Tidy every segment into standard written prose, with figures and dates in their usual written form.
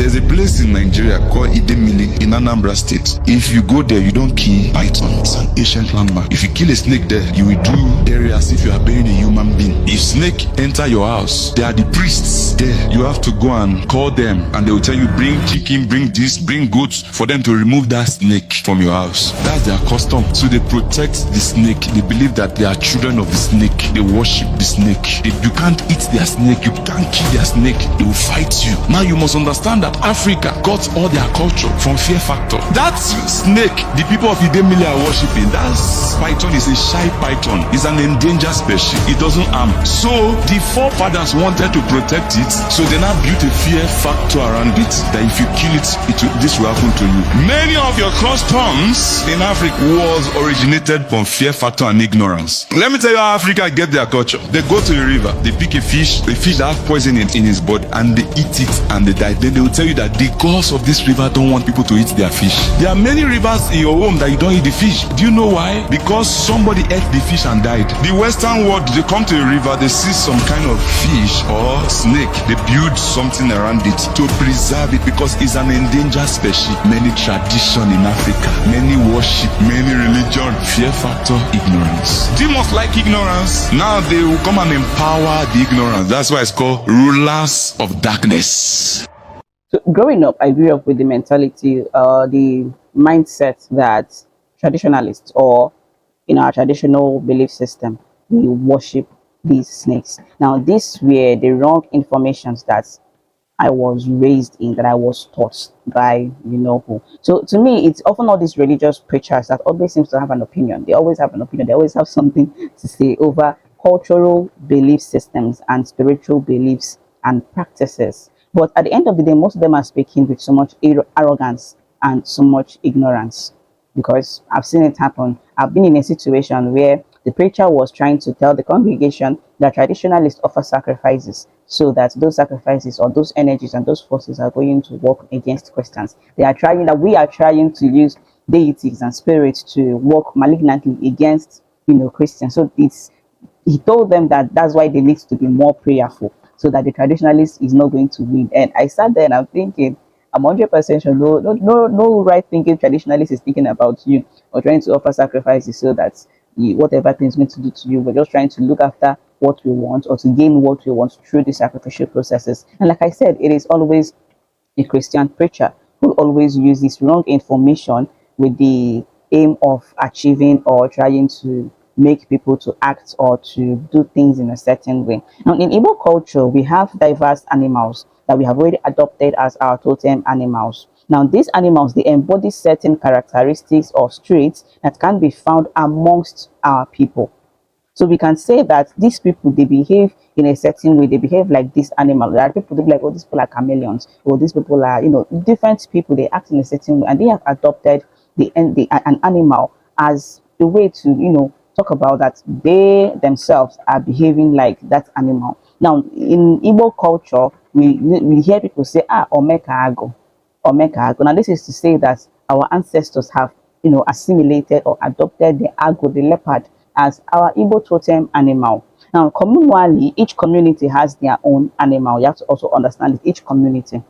There's a place in Nigeria called Idemili in Anambra State. If you go there, you don't kill python. It's an ancient landmark. If you kill a snake there, you will do burial as if you are burying a human being. If snake enter your house, they are the priests there. You have to go and call them, and they will tell you, bring chicken, bring this, bring goats, for them to remove that snake from your house. That's their custom. So they protect the snake. They believe that they are children of the snake. They worship the snake. If you can't eat their snake, you can't kill their snake, they will fight you. Now you must understand that Africa got all their culture from fear factor. That snake the people of Idemili are worshiping, that's python, is a shy python. It's an endangered species. It doesn't harm. So the forefathers wanted to protect it, so they now built a fear factor around it, that if you kill it, this will happen to you. Many of your customs in Africa was originated from fear factor and ignorance. Let me tell you how Africa get their culture. They go to the river, they pick a fish that have poison in its body, and they eat it and they die. Then they will tell you that the gods of this river don't want people to eat their fish. There are many rivers in your home that you don't eat the fish. Do you know why? Because somebody ate the fish and died. The Western world, they come to a river, they see some kind of fish or snake, they build something around it to preserve it, because it's an endangered species. Many tradition in Africa, many worship, many religion, fear factor, ignorance. Demons like ignorance. Now they will come and empower the ignorance. That's why it's called rulers of darkness. So growing up, I grew up with the mentality, the mindset that traditionalists, or in our traditional belief system, we worship these snakes. Now, these were the wrong informations that I was raised in, that I was taught by you know who. So to me, it's often all these religious preachers that always seems to have an opinion. They always have an opinion. They always have something to say over cultural belief systems and spiritual beliefs and practices. But at the end of the day, most of them are speaking with so much arrogance and so much ignorance, because I've seen it happen. I've been in a situation where the preacher was trying to tell the congregation that traditionalists offer sacrifices, so that those sacrifices or those energies and those forces are going to work against Christians. We are trying to use deities and spirits to work malignantly against Christians. So he told them that that's why they need to be more prayerful, so that the traditionalist is not going to win. And I sat there and I'm thinking, I'm 100% sure no right thinking traditionalist is thinking about you or trying to offer sacrifices so that whatever thing is going to do to you, we're just trying to look after what we want or to gain what we want through the sacrificial processes. And like I said, it is always a Christian preacher who always use this wrong information with the aim of achieving or trying to make people to act or to do things in a certain way. Now, in Igbo culture, we have diverse animals that we have already adopted as our totem animals. Now, these animals, they embody certain characteristics or traits that can be found amongst our people. So we can say that these people, they behave in a certain way. They behave like this animal. There are people who be like, oh, these people are chameleons, or these people are, different people. They act in a certain way, and they have adopted an animal as a way to, talk about that they themselves are behaving like that animal. Now, in Igbo culture, we hear people say, omeka ago, omeka ago. Now, this is to say that our ancestors have, assimilated or adopted the ago, the leopard, as our Igbo totem animal. Now, communally, each community has their own animal. You have to also understand that each community,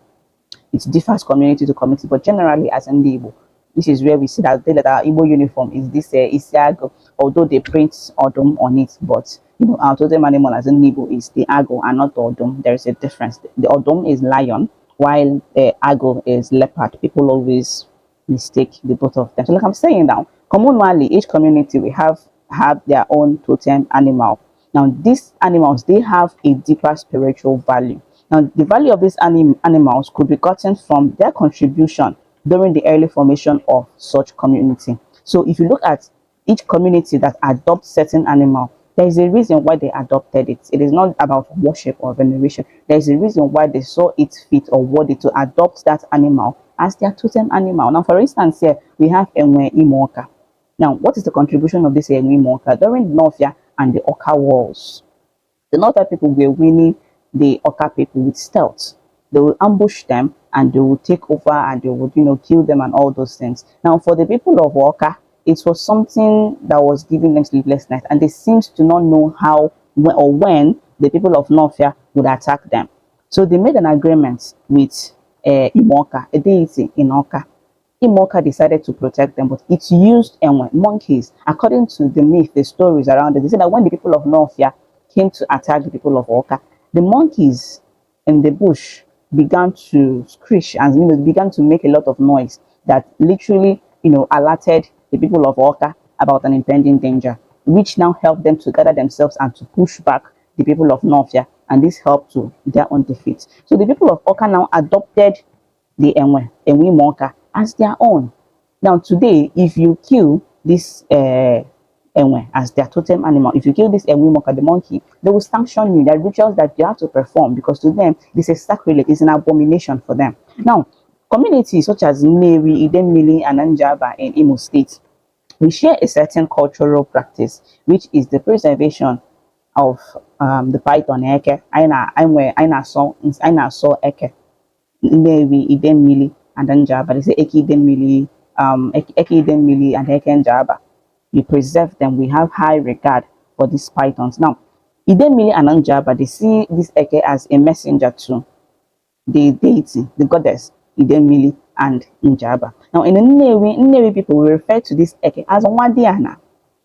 it differs community to community, but generally as in the Igbo, this is where we see that our Igbo uniform is this Isiago, although they print Odum on it, but our totem animal as in Igbo is the Ago and not the Odum. There is a difference. The Odum is lion, while the Ago is leopard. People always mistake the both of them. So like I'm saying now, communally, each community we have their own totem animal. Now, these animals, they have a deeper spiritual value. Now, the value of these animals could be gotten from their contribution during the early formation of such community. So if you look at each community that adopts certain animal, there is a reason why they adopted it. It is not about worship or veneration. There is a reason why they saw it fit or worthy to adopt that animal as their totem animal. Now, for instance, here we have Enwe Imoka. Now, what is the contribution of this Enwe Imoka? During the Northia and the Oka Wars, the Northia people were winning the Oka people with stealth. They will ambush them and they will take over and they would, kill them and all those things. Now, for the people of Oka, it was something that was giving them sleepless nights, and they seemed to not know how or when the people of Northia would attack them. So they made an agreement with Imoka, a deity in Oka. Imoka decided to protect them, but it used monkeys. According to the myth, the stories around it, they said that when the people of Northia came to attack the people of Oka, the monkeys in the bush began to screech and began to make a lot of noise that literally alerted the people of Oka about an impending danger, which now helped them to gather themselves and to push back the people of Northia, and this helped to their own defeat. So the people of Oka now adopted the Enwe Moka as their own. Now today, if you kill this Enwe as their totem animal, if you kill this Enwe Moka, the monkey, they will sanction you. There are rituals that you have to perform because to them, this is sacrilege, it's an abomination for them. Now, communities such as Nnewi, Idemili, and Anjaba in Imo State, we share a certain cultural practice, which is the preservation of the python eke. Aina saw eke. Nnewi, Idemili, and Anjaba. They say Eke Idemili, Eke Idemili, and Eke Njaba. We preserve them. We have high regard for these pythons. Now, Idemili and Anjaba, they see this Eke as a messenger to the deity, the goddess, Idemili and Njaba. Now, in the Nnewi people, we refer to this Eke as Nwadiana.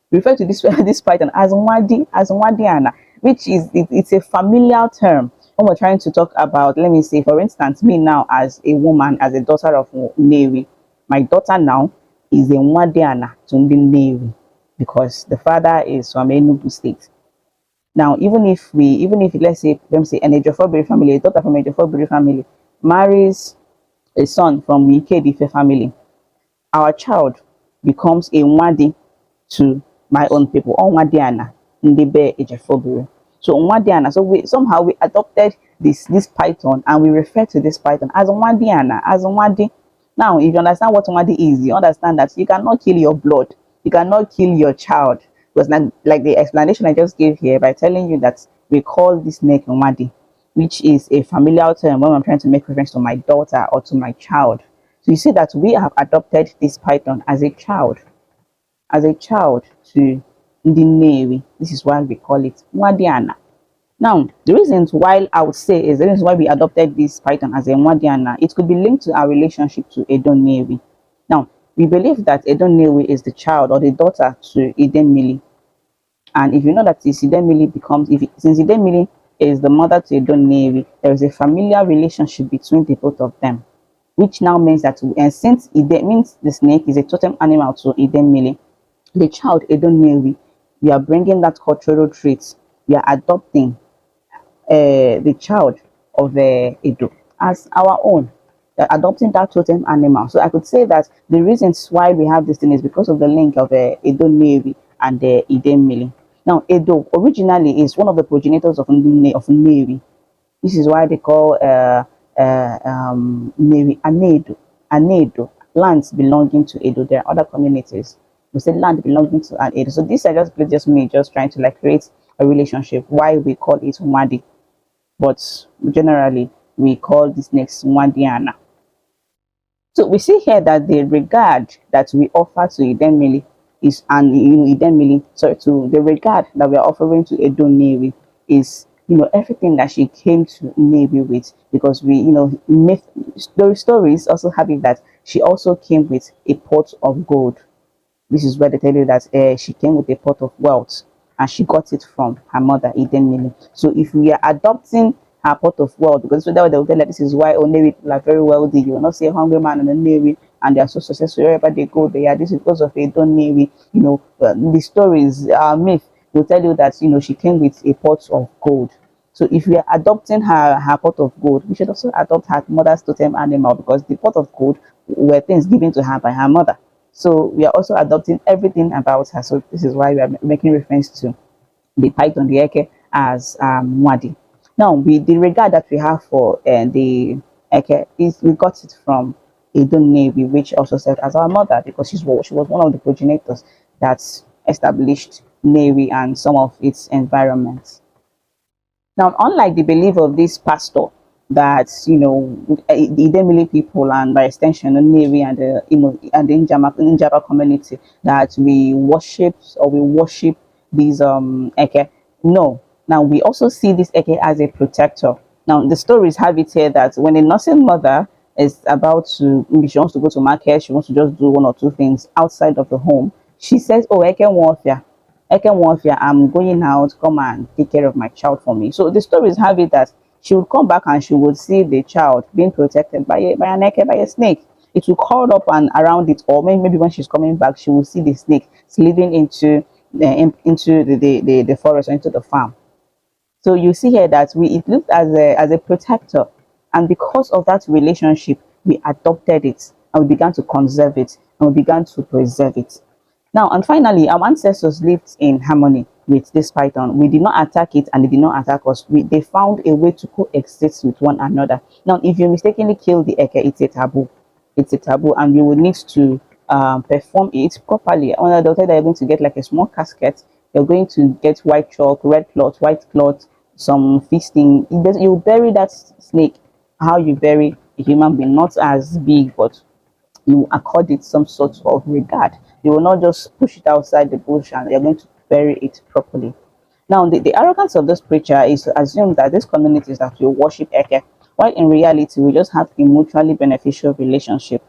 We refer to this python as Nwadiana, which is it's a familiar term when we're trying to talk about, let me say, for instance, me now as a woman, as a daughter of Nnewi, my daughter now is a Nwadiana to Nnewi because the father is from Enugu State. Now, even if let's say, an Ejiofor family, a daughter from Ejiofor family marries a son from Ikedife family, our child becomes a Nwadi to my own people, Onwadiana, Ndebe Ejiofor. So Nwadiana, so we adopted this python and we refer to this python as Nwadiana, as Nwadi. Now, if you understand what Nwadi is, you understand that you cannot kill your blood, you cannot kill your child. Because like the explanation I just gave here by telling you that we call this snake Nwadi, which is a familiar term when I'm trying to make reference to my daughter or to my child. So you see that we have adopted this python as a child to the Nnewi. This is why we call it Nwadiana. Now, the reasons why I would say is the reason why we adopted this python as a Nwadiana, it could be linked to our relationship to Edo Nnewi. Now, we believe that Edo Nnewi is the child or the daughter to Idemili. And if you know that since Idemili is the mother to Edo Nnewi, there is a familiar relationship between the both of them, which now means that, and since Ide means the snake is a totem animal to Idemili, the child Edo Nnewi, we are bringing that cultural traits. We are adopting the child of Edo as our own. Adopting that totem animal. So I could say that the reasons why we have this thing is because of the link of Edo Nnewi and Idemili. Now, Edo originally is one of the progenitors of Nnewi. This is why they call Nnewi Anedo, lands belonging to Edo. There are other communities we say land belonging to an Edo. So this is just me trying to create a relationship. Why we call it Nwadi, but generally we call this next Nwadiana. So we see here that the regard that we offer to Idemili is, and to the regard that we are offering to Edo Nnewi is, everything that she came to Nnewi with, because the stories also have it that she also came with a pot of gold. This is where they tell you that she came with a pot of wealth and she got it from her mother, Idemili. So if we are adopting her pot of wealth, because so that they will tell that this is why Nnewi people are very wealthy. You will not see a hungry man on a Nnewi and they are so successful wherever they go. This is because of Edo Nnewi. The stories, myth will tell you that she came with a pot of gold. So if we are adopting her pot of gold, we should also adopt her mother's totem animal, because the pot of gold were things given to her by her mother. So we are also adopting everything about her. So this is why we are making reference to the python, the Eke, as Nwadi. Now, the regard that we have for the Eke is we got it from Edo Nnewi, which also served as our mother, because she was one of the progenitors that established Nnewi and some of its environments. Now, unlike the belief of this pastor that the Idemili people and by extension the Nnewi and the Njaba community, that we worship these Eke. No. Now we also see this Eke as a protector. Now the stories have it here that when a nursing mother is about to, maybe she wants to go to market, she wants to just do one or two things outside of the home, she says, oh, Eke warfare, I'm going out, come and take care of my child for me. So the stories have it that she would come back and she would see the child being protected by an Eke, by a snake. It will curl up and around it, or maybe when she's coming back, she will see the snake slithering into the forest or into the farm. So you see here that we it looked as a protector, and because of that relationship, we adopted it and we began to conserve it and we began to preserve it. Now and finally, our ancestors lived in harmony with this python. We did not attack it and it did not attack us. They found a way to coexist with one another. Now, if you mistakenly kill the eke, it's a taboo. It's a taboo, and you will need to perform it properly. On the daughter, you're going to get like a small casket. You're going to get white chalk, red cloth, white cloth, some feasting. You bury that snake how you bury a human being, not as big, but you accord it some sort of regard. You will not just push it outside the bush and you're going to bury it properly. Now, the arrogance of this preacher is to assume that these communities that will worship Eke, while in reality, we just have a mutually beneficial relationship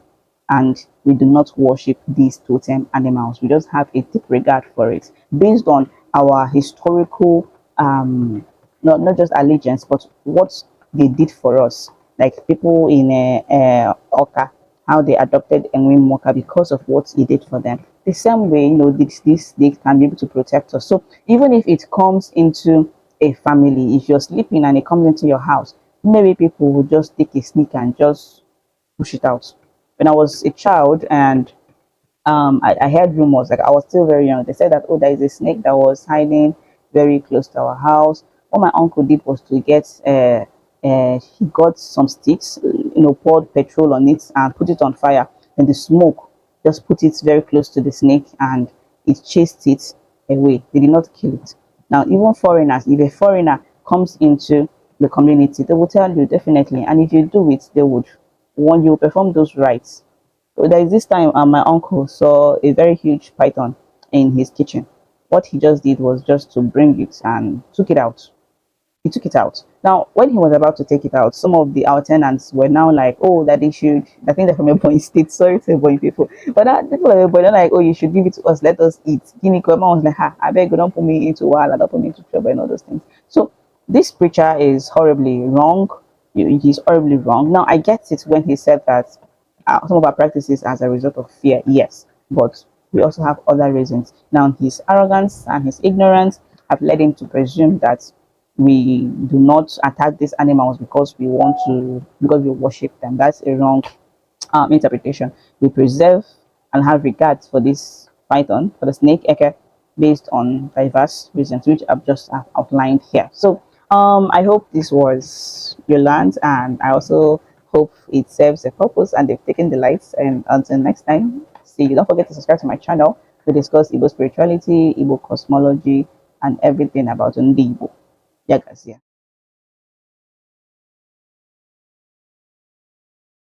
and we do not worship these totem animals. We just have a deep regard for it based on our historical, not just allegiance, but what they did for us. Like people in Oka, how they adopted Enwin Moka because of what he did for them. The same way, this they can be able to protect us. So even if it comes into a family, if you're sleeping and it comes into your house, maybe people will just take a sneak and just push it out. When I was a child and I heard rumors, like I was still very young, they said that, oh, there is a snake that was hiding very close to our house. What my uncle did was to he got some sticks, poured petrol on it and put it on fire, and the smoke just put it very close to the snake and it chased it away. They did not kill it. Now, even foreigners, if a foreigner comes into the community, they will tell you definitely, and if you do it, they would warn you, perform those rites. So there is this time my uncle saw a very huge python in his kitchen. What he just did was just to bring it and took it out. He took it out. Now, when he was about to take it out, some of the our tenants were now like, "Oh, that they should." I think they're from a point state. Sorry to boy people, but that people are they're like, "Oh, you should give it to us. Let us eat." Guinea Kwema was like, "Ha, I beg you, don't put me into wall, don't put me into trouble, and all those things." So this preacher is horribly wrong. He's horribly wrong. Now, I get it when he said that some of our practices as a result of fear, yes, but we also have other reasons. Now, his arrogance and his ignorance have led him to presume that we do not attack these animals because we worship them. That's a wrong interpretation. We preserve and have regard for this python, for the snake eke, based on diverse reasons, which I've just outlined here. So I hope this was your learned, and I also hope it serves a purpose and they've taken the lights. And until next time, see you. Don't forget to subscribe to my channel to discuss Igbo spirituality, Igbo cosmology, and everything about Igbo. Yeah, guys. Yeah.